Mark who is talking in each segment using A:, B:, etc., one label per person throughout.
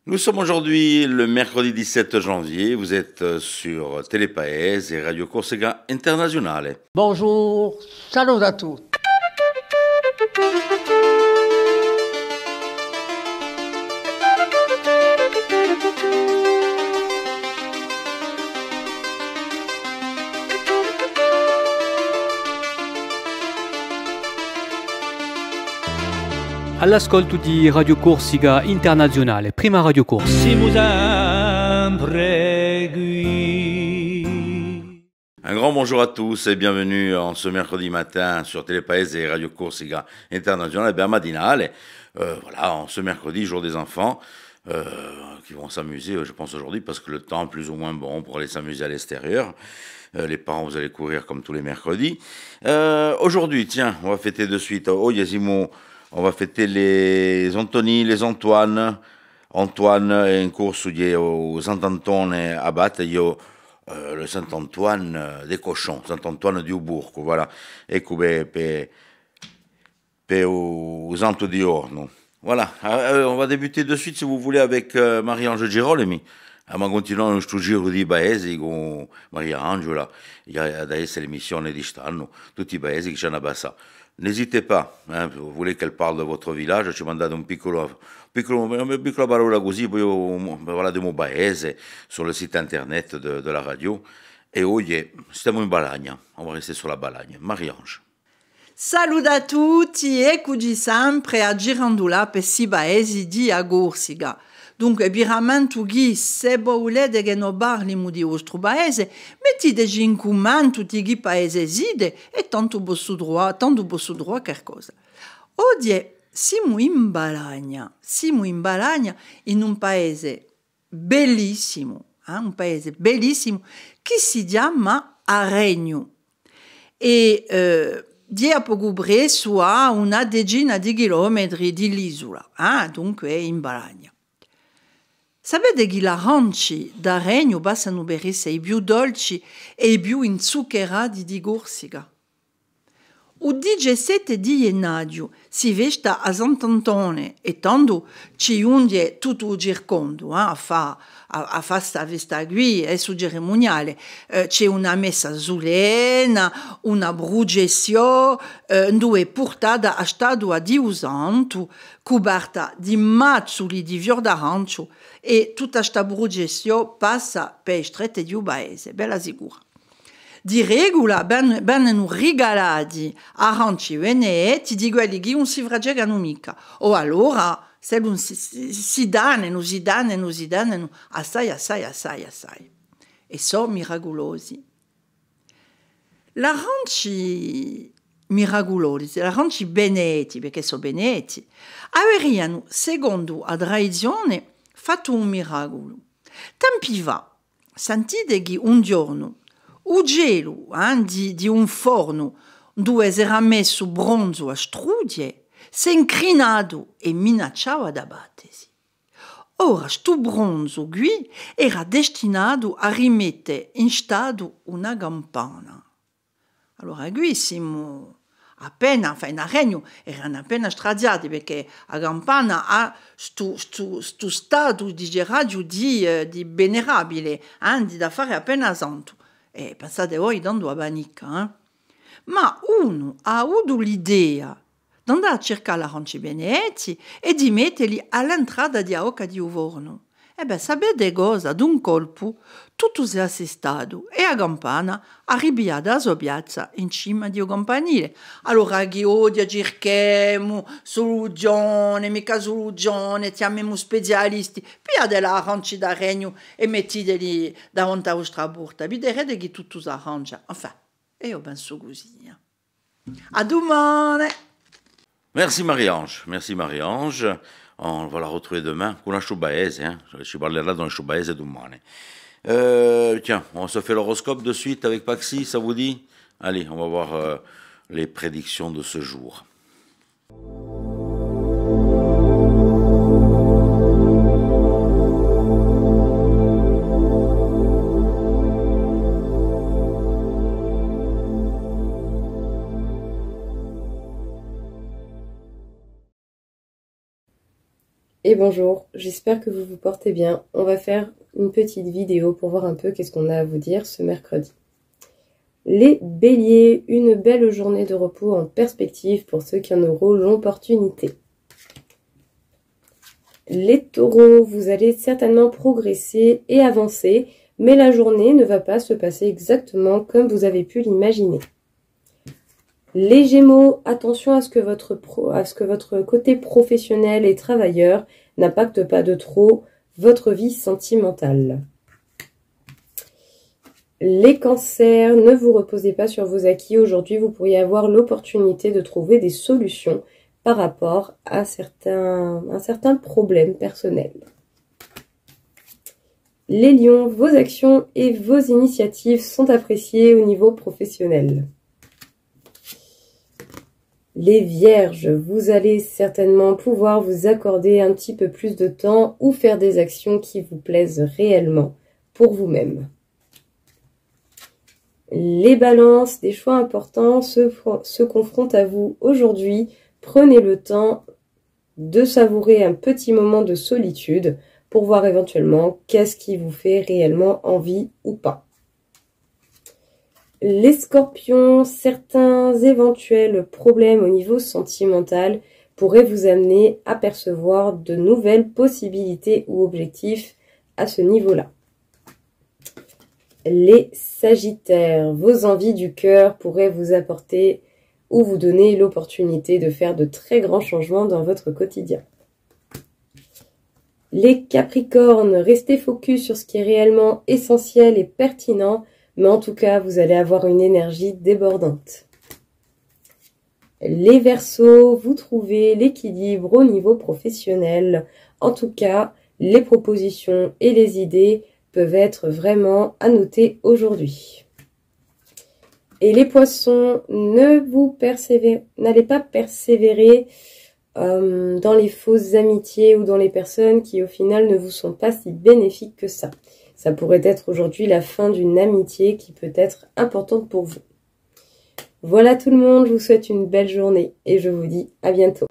A: Nous sommes aujourd'hui le mercredi 17 janvier. Vous êtes sur Telepaese et Radio Corsica Internazionale.
B: Bonjour, salut à tous.
C: All'ascolto di Radio Corsica Internazionale, prima Radio Corsica.
D: Siamo sempre qui.
A: Un grand bonjour à tous et bienvenue en ce mercredi matin sur Telepaese et Radio Corsica Internazionale, bien matinale. Voilà, en ce mercredi, jour des enfants, qui vont s'amuser, je pense aujourd'hui, parce que le temps est plus ou moins bon pour aller s'amuser à l'extérieur. Les parents, vous allez courir comme tous les mercredis. Aujourd'hui, tiens, on va fêter de suite. Oh, Yasimo. On va fêter les Antoni, les Antoine. Antoine è in corso au Sant'Antone a Battaglio, le Saint-Antoine des cochons, Saint-Antoine du Burco, voilà. Ecco per Santo di Orno. Voilà, on va débuter de suite, si vous voulez, avec Marie-Ange Girolemi. Ma continuando questo giro di paesi con Maria Angela, adesso l'emissione di stanno, tutti i paesi che ci hanno abbassato. N'hésitez pas, vous voulez qu'elle parle de votre village, ci mandate una piccola parola così, poi voilà del mio paese sur le site internet de la radio. E oggi stiamo in Balagna, on va rester sur la Balagna. Marie-Ange.
E: Saluto a tutti, eccoci sempre a Girandula per si paesi di Agorsica. Dunque, veramente, se volete che non parliamo di vostro paese, mettiteci in commento tutti i paesi eside e tanto posso trovare qualcosa. Oggi siamo in Balagna in un paese bellissimo che si chiama Aregno. E di a poco presso a una decina di chilometri dell'isola, dunque è in Balagna. Sapete che gli aranci d'Aregno possono essere i più dolci e i più inzuccherati di Corsica? Il 17 di gennaio si vesta a Sant'Antone e tanto ci unge tutto il circondo a fare questa festa qui, è su cerimoniale. C'è una messa solenne, una processione, dove portata a statua di un santo, coperta di mazzoli di fior d'arancio, e tutta questa processione passa per le strette di un paese, bella sicura. Di regola vengono regalati aranci veneti di quelli che non si fragegano mica. O allora, se non si danno assai. E sono miracolosi. L'aranci miracolosi, l'aranci beneti, perché sono beneti, avrebbero, secondo la tradizione, fatto un miracolo. Tempi va, sentite che un giorno il gelo di un forno dove si era messo bronzo a strudie si è incrinato e minacciava di abbattersi. Ora, sto bronzo qui era destinato a rimettere in stato una campana. Allora, qui siamo in Aregno erano appena stradiati perché la campana ha sto stato di radio di venerabile, da fare appena santo. E pensate voi dando a banica, Ma uno ha avuto l'idea di andare a cercare l'aranci beneti e di metterli all'entrata di Oca di Uvorno. Sapete cosa? D'un colpo tutto si è assestato e la campana arriva da sua piazza in cima di un campanile. Allora che odia cerchiamo soluzione, mica soluzione, chiamiamo specialisti, piate l'aranci d'Aregno e mettiteli davanti alla vostra porta. Vedrete che tutto si arrangia. Enfin, io penso così. A domani!
A: Merci Marie-Ange. On va la retrouver demain con la Choubaese. Je parlerai dans le Choubaese domani. Tiens, on se fait l'horoscope de suite avec Paxi, ça vous dit? Allez, on va voir les prédictions de ce jour.
F: E
D: bonjour, j'espère que vous vous portez bien. On va faire une petite vidéo pour voir un peu qu'est-ce qu'on a à vous dire ce mercredi. Les béliers, une belle journée de repos en perspective pour ceux qui en auront l'opportunité. Les taureaux, vous allez certainement progresser et avancer, mais la journée ne va pas se passer exactement comme vous avez pu l'imaginer. Les gémeaux, attention à ce que votre côté professionnel et travailleur n'impacte pas de trop votre vie sentimentale. Les cancers, ne vous reposez pas sur vos acquis. Aujourd'hui, vous pourriez avoir l'opportunité de trouver des solutions par rapport à un certain problème personnel. Les lions, vos actions et vos initiatives sont appréciées au niveau professionnel. Les vierges, vous allez certainement pouvoir vous accorder un petit peu plus de temps ou faire des actions qui vous plaisent réellement pour vous-même. Les balances, des choix importants se confrontent à vous aujourd'hui. Prenez le temps de savourer un petit moment de solitude pour voir éventuellement qu'est-ce qui vous fait réellement envie ou pas. Les scorpions, certains éventuels problèmes au niveau sentimental pourraient vous amener à percevoir de nouvelles possibilités ou objectifs à ce niveau-là. Les sagittaires, vos envies du cœur pourraient vous apporter ou vous donner l'opportunité de faire de très grands changements dans votre quotidien. Les capricornes, restez focus sur ce qui est réellement essentiel et pertinent, mais en tout cas, vous allez avoir une énergie débordante. Les verseaux, vous trouvez l'équilibre au niveau professionnel. En tout cas, les propositions et les idées peuvent être vraiment à noter aujourd'hui. Et les poissons, n'allez pas persévérer dans les fausses amitiés ou dans les personnes qui au final ne vous sont pas si bénéfiques que ça. Ça pourrait être aujourd'hui la fin d'une amitié qui peut être importante pour vous. Voilà tout le monde, je vous souhaite une belle journée et je vous dis à bientôt.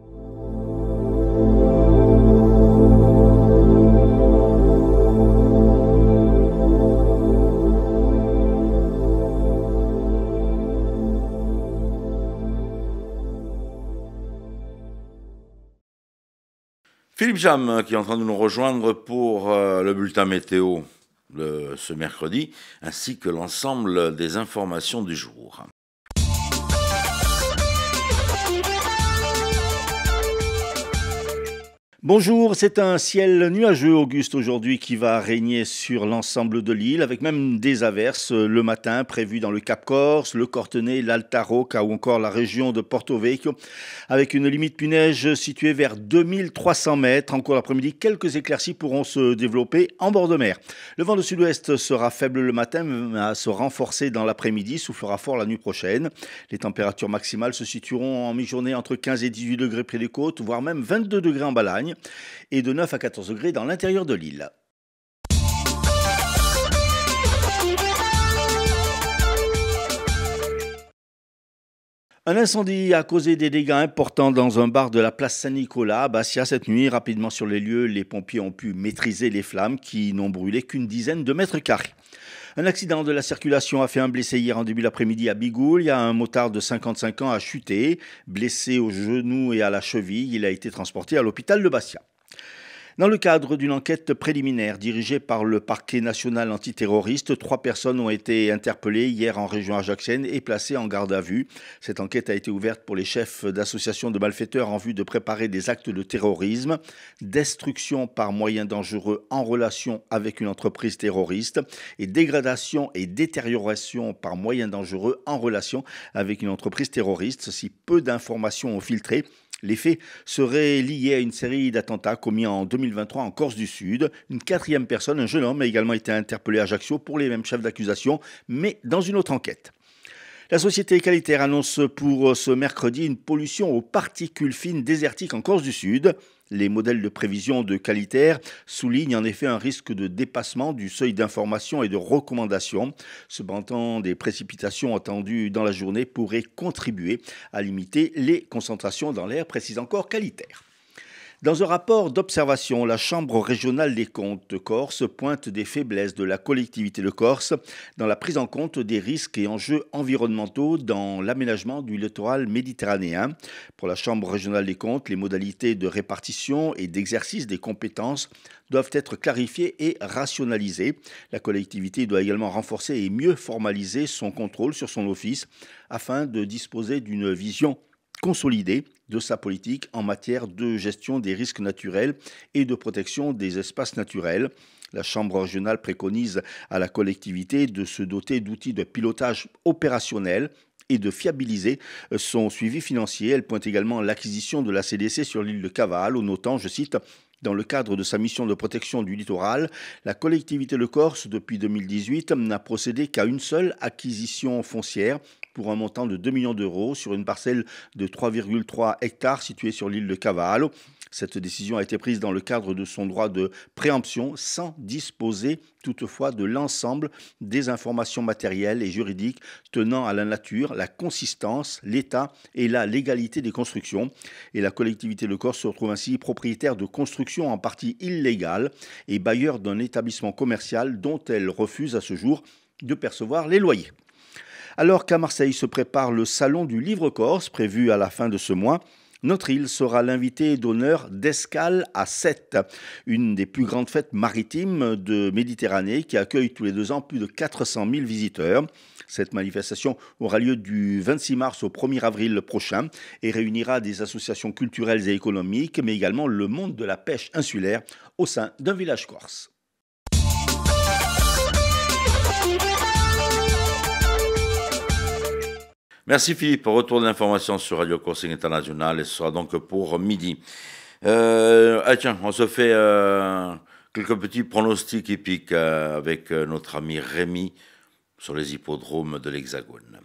A: Philippe Jam qui est en train de nous rejoindre pour le bulletin météo ce mercredi, ainsi que l'ensemble des informations du jour.
F: Bonjour, c'est un ciel nuageux, Auguste, aujourd'hui qui va régner sur l'ensemble de l'île, avec même des averses le matin prévues dans le Cap-Corse, le Cortenay, l'Alta Rocca ou encore la région de Porto Vecchio, avec une limite neige située vers 2300 mètres. En cours d'après-midi, quelques éclaircies pourront se développer en bord de mer. Le vent de sud-ouest sera faible le matin, mais va se renforcer dans l'après-midi, soufflera fort la nuit prochaine. Les températures maximales se situeront en mi-journée entre 15 et 18 degrés près des côtes, voire même 22 degrés en Balagne, et de 9 à 14 degrés dans l'intérieur de l'île. Un incendie a causé des dégâts importants dans un bar de la place Saint-Nicolas à Bastia cette nuit. Rapidement sur les lieux, les pompiers ont pu maîtriser les flammes qui n'ont brûlé qu'une dizaine de mètres carrés. Un accident de la circulation a fait un blessé hier en début d'après-midi à Bigoul. Il y a un motard de 55 ans a chuté, blessé au genou et à la cheville. Il a été transporté à l'hôpital de Bastia. Dans le cadre d'une enquête préliminaire dirigée par le parquet national antiterroriste, 3 personnes ont été interpellées hier en région ajaccienne et placées en garde à vue. Cette enquête a été ouverte pour les chefs d'associations de malfaiteurs en vue de préparer des actes de terrorisme, destruction par moyens dangereux en relation avec une entreprise terroriste et dégradation et détérioration par moyens dangereux en relation avec une entreprise terroriste. Si peu d'informations ont filtré, les faits seraient liés à une série d'attentats commis en 2023 en Corse du Sud. Une 4e personne, un jeune homme, a également été interpellé à Ajaccio pour les mêmes chefs d'accusation, mais dans une autre enquête. La société Qualitaire annonce pour ce mercredi une pollution aux particules fines désertiques en Corse du Sud. Les modèles de prévision de Qualitaire soulignent en effet un risque de dépassement du seuil d'information et de recommandation. Cependant, des précipitations attendues dans la journée pourraient contribuer à limiter les concentrations dans l'air, précise encore Qualitaire. Dans un rapport d'observation, la Chambre régionale des comptes de Corse pointe des faiblesses de la collectivité de Corse dans la prise en compte des risques et enjeux environnementaux dans l'aménagement du littoral méditerranéen. Pour la Chambre régionale des comptes, les modalités de répartition et d'exercice des compétences doivent être clarifiées et rationalisées. La collectivité doit également renforcer et mieux formaliser son contrôle sur son office afin de disposer d'une vision consolidée de sa politique en matière de gestion des risques naturels et de protection des espaces naturels. La Chambre régionale préconise à la collectivité de se doter d'outils de pilotage opérationnel et de fiabiliser son suivi financier. Elle pointe également l'acquisition de la CDC sur l'île de Cavale, en notant, je cite, dans le cadre de sa mission de protection du littoral, la collectivité de Corse, depuis 2018, n'a procédé qu'à une seule acquisition foncière pour un montant de 2 millions d'euros sur une parcelle de 3,3 hectares située sur l'île de Cavallo. Cette décision a été prise dans le cadre de son droit de préemption sans disposer toutefois de l'ensemble des informations matérielles et juridiques tenant à la nature, la consistance, l'état et la légalité des constructions. Et la collectivité de Corse se retrouve ainsi propriétaire de constructions en partie illégales et bailleur d'un établissement commercial dont elle refuse à ce jour de percevoir les loyers. Alors qu'à Marseille se prépare le Salon du Livre Corse, prévu à la fin de ce mois, notre île sera l'invité d'honneur d'Escale à Sète, une des plus grandes fêtes maritimes de Méditerranée qui accueille tous les 2 ans plus de 400 000 visiteurs. Cette manifestation aura lieu du 26 mars au 1er avril prochain et réunira des associations culturelles et économiques, mais également le monde de la pêche insulaire au sein d'un village corse.
A: Merci Philippe. Retour de l'information sur Radio Corse International et ce sera donc pour midi. Tiens, on se fait quelques petits pronostics hippiques avec notre ami Rémi sur les hippodromes de l'Hexagone.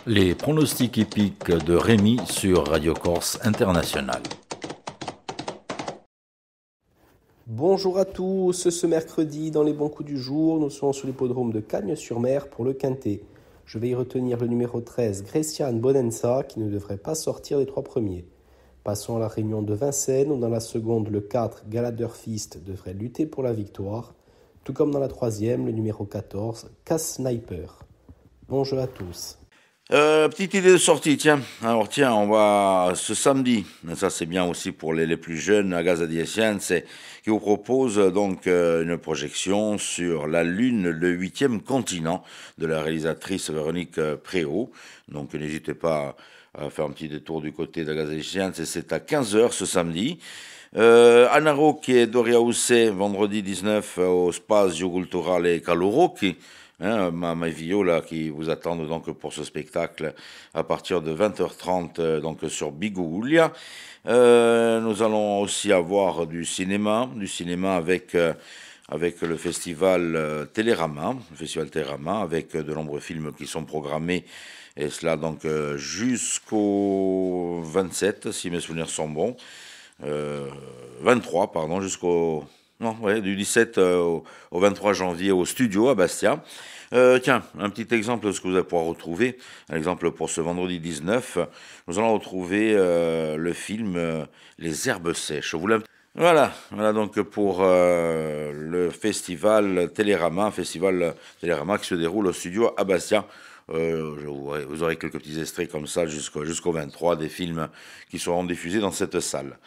G: Les pronostics hippiques de Rémi sur Radio Corse International.
H: Bonjour à tous, ce mercredi dans les bons coups du jour, nous serons sur l'hippodrome de Cagnes-sur-Mer pour le Quintet. Je vais y retenir le numéro 13, Grecian Bonenza, qui ne devrait pas sortir des 3 premiers. Passons à la réunion de Vincennes, où dans la seconde, le 4, Galadurfist, devrait lutter pour la victoire, tout comme dans la troisième, le numéro 14, Cass Sniper. Bon jeu à tous.
A: Petite idée de sortie, tiens. Alors tiens, on va ce samedi, ça c'est bien aussi pour les plus jeunes, à Gaza di Scienze, qui vous propose donc une projection sur la Lune, le 8e continent, de la réalisatrice Véronique Préau. Donc n'hésitez pas à faire un petit détour du côté de Gaza di Scienze, c'est à 15h ce samedi. Anaro qui est Doria Usse, vendredi 19 au Spazio Culturale Calurocchi. Ma Viola qui vous attendent donc pour ce spectacle à partir de 20h30 donc sur Biguglia. Nous allons aussi avoir du cinéma avec le festival Télérama, avec de nombreux films qui sont programmés et cela donc jusqu'au 27 si mes souvenirs sont bons, 23 pardon du 17 au 23 janvier au studio à Bastia. Tiens, un petit exemple de ce que vous allez pouvoir retrouver. Un exemple pour ce vendredi 19, nous allons retrouver le film Les Herbes Sèches. Voilà donc pour le festival Télérama qui se déroule au studio à Bastia. Vous aurez quelques petits extraits comme ça jusqu'au 23 des films qui seront diffusés dans cette salle.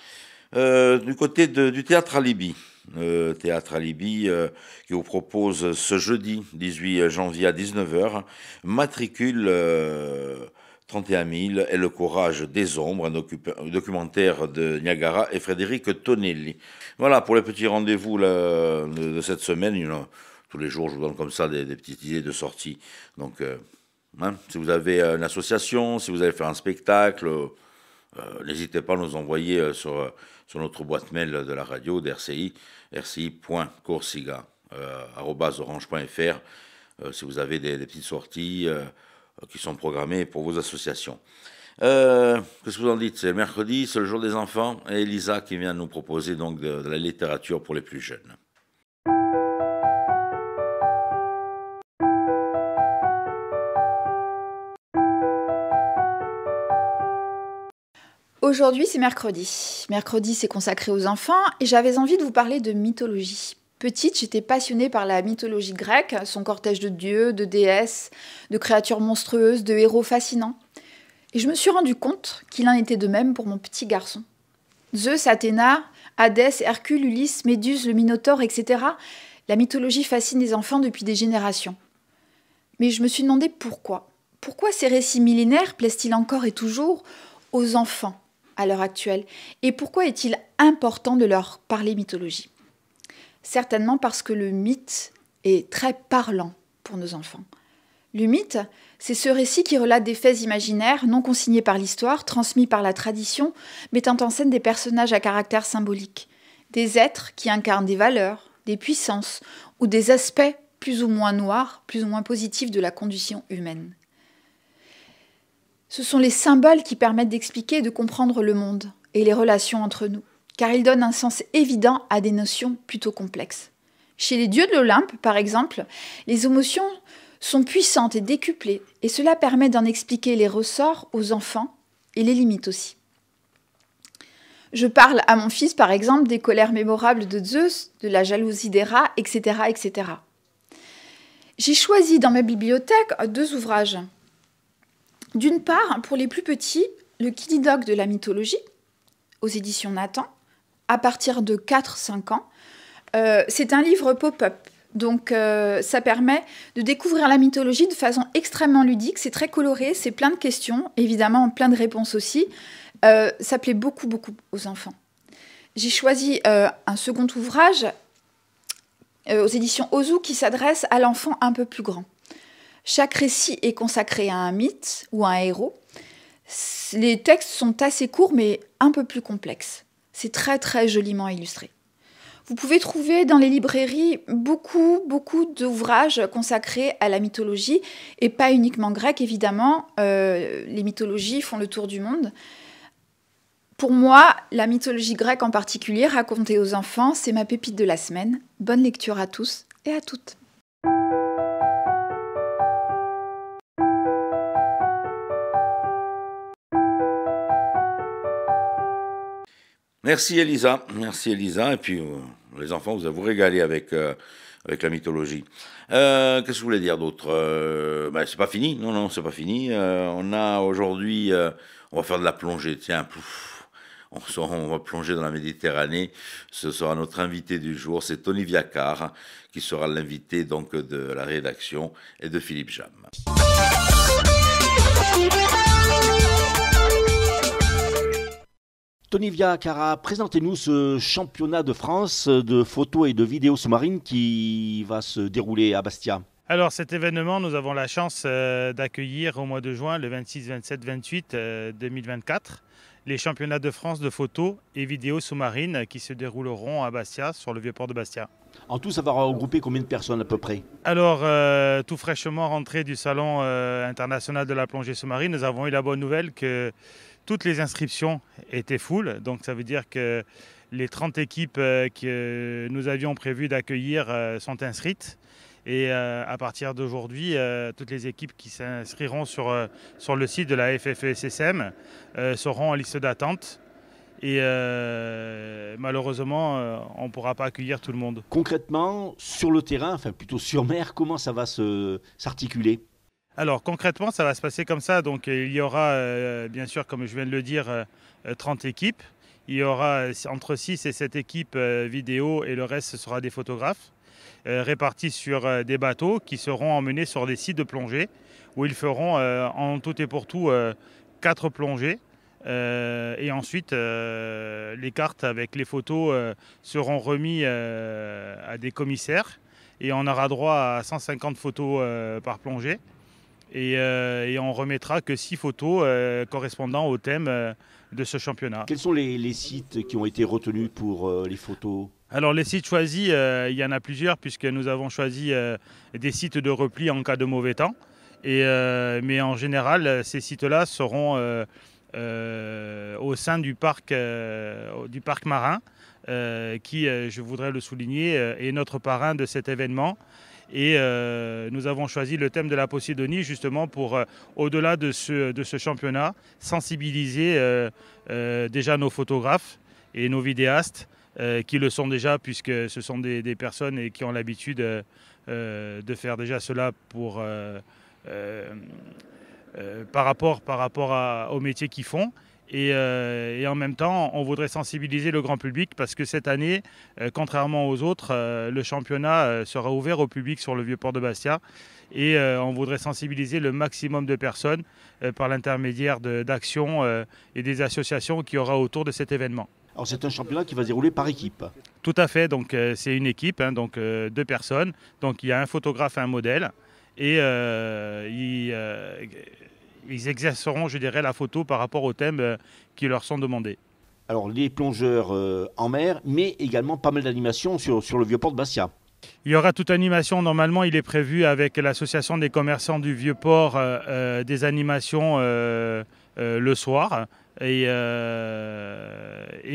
A: Du côté du théâtre Alibi. Théâtre Alibi qui vous propose ce jeudi 18 janvier à 19h Matricule 31 000 et le courage des ombres, un documentaire de Niagara et Frédéric Tonelli. Voilà pour les petits rendez-vous de cette semaine. Tous les jours je vous donne comme ça des petites idées de sortie. Donc si vous avez une association, si vous allez faire un spectacle, n'hésitez pas à nous envoyer sur notre boîte mail de la radio d'RCI, rci.corsiga@orange.fr, si vous avez des petites sorties qui sont programmées pour vos associations. Qu'est-ce que vous en dites? C'est mercredi, c'est le jour des enfants, et Elisa qui vient nous proposer donc de la littérature pour les plus jeunes.
I: Aujourd'hui, c'est mercredi. Mercredi, c'est consacré aux enfants et j'avais envie de vous parler de mythologie. Petite, j'étais passionnée par la mythologie grecque, son cortège de dieux, de déesses, de créatures monstrueuses, de héros fascinants. Et je me suis rendu compte qu'il en était de même pour mon petit garçon. Zeus, Athéna, Hadès, Hercule, Ulysse, Méduse, le Minotaure, etc. La mythologie fascine les enfants depuis des générations. Mais je me suis demandé pourquoi. Pourquoi ces récits millénaires plaisent-ils encore et toujours aux enfants à l'heure actuelle? Et pourquoi est-il important de leur parler mythologie? Certainement parce que le mythe est très parlant pour nos enfants. Le mythe, c'est ce récit qui relate des faits imaginaires non consignés par l'histoire, transmis par la tradition, mettant en scène des personnages à caractère symbolique, des êtres qui incarnent des valeurs, des puissances ou des aspects plus ou moins noirs, plus ou moins positifs de la condition humaine. Ce sont les symboles qui permettent d'expliquer et de comprendre le monde et les relations entre nous, car ils donnent un sens évident à des notions plutôt complexes. Chez les dieux de l'Olympe, par exemple, les émotions sont puissantes et décuplées, et cela permet d'en expliquer les ressorts aux enfants et les limites aussi. Je parle à mon fils, par exemple, des colères mémorables de Zeus, de la jalousie des rats, etc., etc. J'ai choisi dans ma bibliothèque 2 ouvrages. D'une part, pour les plus petits, le Kiddie Dog de la mythologie, aux éditions Nathan, à partir de 4-5 ans. C'est un livre pop-up, donc ça permet de découvrir la mythologie de façon extrêmement ludique. C'est très coloré, c'est plein de questions, évidemment plein de réponses aussi. Ça plaît beaucoup, beaucoup aux enfants. J'ai choisi un second ouvrage aux éditions Ozu qui s'adresse à l'enfant un peu plus grand. Chaque récit est consacré à un mythe ou à un héros. Les textes sont assez courts mais un peu plus complexes. C'est très très joliment illustré. Vous pouvez trouver dans les librairies beaucoup d'ouvrages consacrés à la mythologie et pas uniquement grecque évidemment. Les mythologies font le tour du monde. Pour moi, la mythologie grecque en particulier, racontée aux enfants, c'est ma pépite de la semaine. Bonne lecture à tous et à toutes.
A: Merci Elisa, et puis les enfants, vous allez vous régaler avec la mythologie. Qu'est-ce que je voulais dire d'autre? C'est pas fini, non, c'est pas fini. On a aujourd'hui, on va faire de la plongée, tiens, on va plonger dans la Méditerranée. Ce sera notre invité du jour, c'est Tony Viaccar, qui sera l'invité donc de la rédaction et de Philippe Jam.
F: Tony Viaccar, présentez-nous ce championnat de France de photos et de vidéos sous-marines qui va se dérouler à Bastia.
J: Alors cet événement, nous avons la chance d'accueillir au mois de juin, le 26, 27, 28 2024, les championnats de France de photos et vidéos sous-marines qui se dérouleront à Bastia, sur le vieux port de Bastia.
F: En tout, ça va regrouper combien de personnes à peu près?
J: Alors, tout fraîchement rentré du Salon international de la plongée sous-marine, nous avons eu la bonne nouvelle que toutes les inscriptions étaient full, donc ça veut dire que les 30 équipes que nous avions prévu d'accueillir sont inscrites. Et à partir d'aujourd'hui, toutes les équipes qui s'inscriront sur le site de la FFESSM seront en liste d'attente. Et malheureusement, on ne pourra pas accueillir tout le monde.
F: Concrètement, sur le terrain, enfin plutôt sur mer, comment ça va s'articuler?
J: Alors concrètement, ça va se passer comme ça. Donc il y aura, bien sûr, comme je viens de le dire, 30 équipes. Il y aura entre 6 et 7 équipes vidéo et le reste, ce sera des photographes répartis sur des bateaux qui seront emmenés sur des sites de plongée où ils feront en tout et pour tout 4 plongées. Et ensuite, les cartes avec les photos seront remises à des commissaires et on aura droit à 150 photos par plongée. Et on remettra que 6 photos correspondant au thème de ce championnat.
F: Quels sont les sites qui ont été retenus pour les photos?
J: Alors les sites choisis, il y en a plusieurs puisque nous avons choisi des sites de repli en cas de mauvais temps. Mais en général, ces sites-là seront au sein du parc marin qui, je voudrais le souligner, est notre parrain de cet événement. Et nous avons choisi le thème de la Posidonie justement pour, au-delà de ce championnat, sensibiliser déjà nos photographes et nos vidéastes qui le sont déjà, puisque ce sont des personnes qui ont l'habitude de faire déjà cela par rapport au métier qu'ils font. Et en même temps, on voudrait sensibiliser le grand public parce que cette année, contrairement aux autres, le championnat sera ouvert au public sur le Vieux-Port de Bastia. Et on voudrait sensibiliser le maximum de personnes par l'intermédiaire d'actions et des associations qu'il y aura autour de cet événement.
F: Alors c'est un championnat qui va se dérouler par équipe.
J: Tout à fait, donc c'est une équipe, hein, donc 2 personnes. Donc il y a un photographe et un modèle. Et ils exerceront, je dirais, la photo par rapport aux thèmes qui leur sont demandés.
F: Alors les plongeurs en mer, mais également pas mal d'animations sur le Vieux-Port de Bastia.
J: Il y aura toute animation. Normalement, il est prévu avec l'association des commerçants du Vieux-Port des animations le soir. Et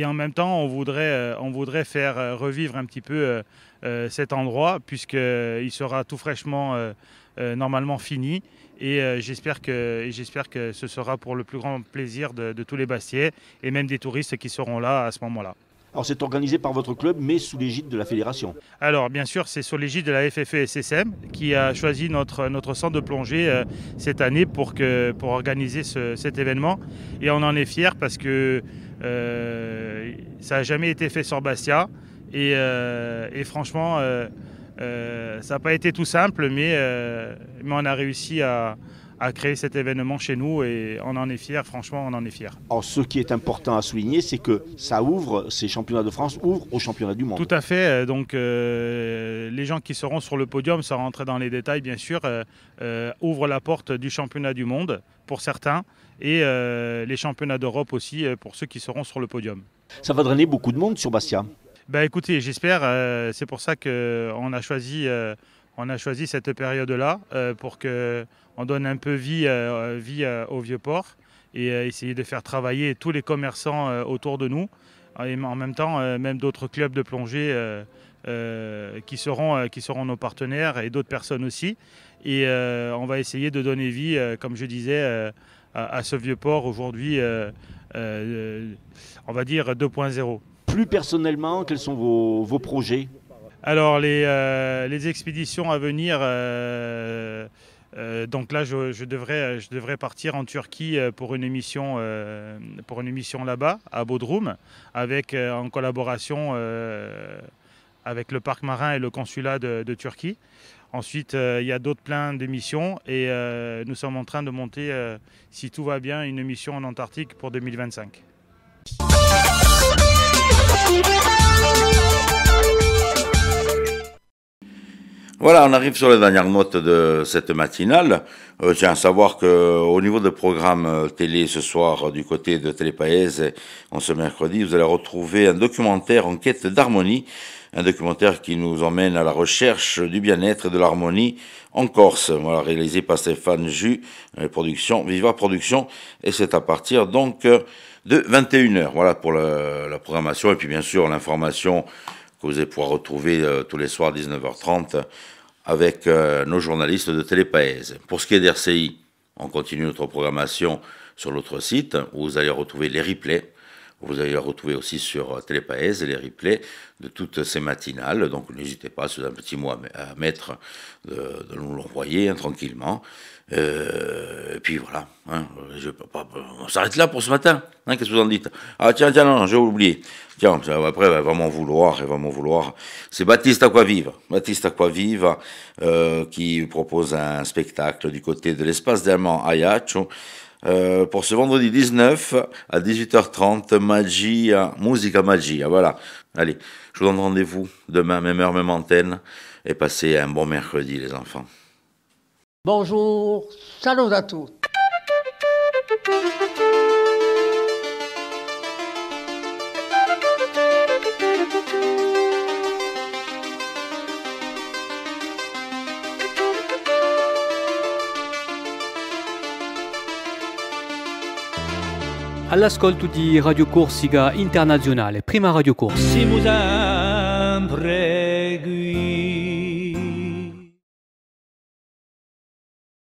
J: en même temps, on voudrait faire revivre un petit peu cet endroit puisqu'il sera tout fraîchement normalement fini. Et j'espère que ce sera pour le plus grand plaisir de tous les Bastiais et même des touristes qui seront là à ce moment-là.
F: Alors c'est organisé par votre club, mais sous l'égide de la fédération.
J: Alors bien sûr, c'est sous l'égide de la FFE-SSM qui a choisi notre centre de plongée cette année pour organiser cet événement. Et on en est fiers parce que ça n'a jamais été fait sur Bastia. Et franchement, ça n'a pas été tout simple, mais on a réussi à créer cet événement chez nous et on en est fiers, franchement, on en est fiers.
F: Alors ce qui est important à souligner, c'est que ça ouvre, ces championnats de France ouvrent aux championnats du monde.
J: Tout à fait, donc les gens qui seront sur le podium, sans rentrer dans les détails bien sûr, ouvrent la porte du championnat du monde pour certains et les championnats d'Europe aussi pour ceux qui seront sur le podium.
F: Ça va drainer beaucoup de monde sur Bastia.
J: Écoutez, j'espère, c'est pour ça qu'on a choisi cette période-là pour qu'on donne un peu vie au Vieux-Port et essayer de faire travailler tous les commerçants autour de nous. Et en même temps, même d'autres clubs de plongée qui seront nos partenaires et d'autres personnes aussi. Et on va essayer de donner vie, comme je disais, à ce Vieux-Port aujourd'hui, on va dire 2.0.
F: Plus personnellement, quels sont vos projets ?
J: Alors les expéditions à venir, donc là je devrais partir en Turquie pour une émission là-bas à Bodrum, en collaboration avec le parc marin et le consulat de Turquie. Ensuite il y a plein de missions et nous sommes en train de monter, si tout va bien, une mission en Antarctique pour 2025.
A: Voilà, on arrive sur les dernières notes de cette matinale. Tiens à savoir qu'au niveau des programmes télé ce soir du côté de Télépaèse, ce mercredi, vous allez retrouver un documentaire en quête d'harmonie, un documentaire qui nous emmène à la recherche du bien-être et de l'harmonie en Corse. Voilà, réalisé par Stéphane Jus, production, Viva Production, et c'est à partir donc de 21h. Voilà pour la programmation et puis bien sûr l'information que vous allez pouvoir retrouver tous les soirs à 19h30 avec nos journalistes de Télépaèse. Pour ce qui est d'RCI, on continue notre programmation sur notre site où vous allez retrouver les replays. Vous allez les retrouver aussi sur Télépaèse, les replays de toutes ces matinales. Donc n'hésitez pas, si vous avez un petit mot à mettre, de nous l'envoyer tranquillement. Et puis voilà, on s'arrête là pour ce matin. Qu'est-ce que vous en dites ? Ah tiens, non, j'ai oublié. Tiens, après, elle va m'en vouloir. C'est Baptiste Aquaviva qui propose un spectacle du côté de l'espace d'Allemand Ajaccio. Pour ce vendredi 19 à 18h30, Musica Magia, voilà. Allez, je vous donne rendez-vous demain, même heure, même antenne, et passez un bon mercredi, les enfants.
B: Bonjour, salut à tous.
C: all'ascolto di Radio Corsica Internazionale, prima Radio Corsica.
K: Siamo sempre qui.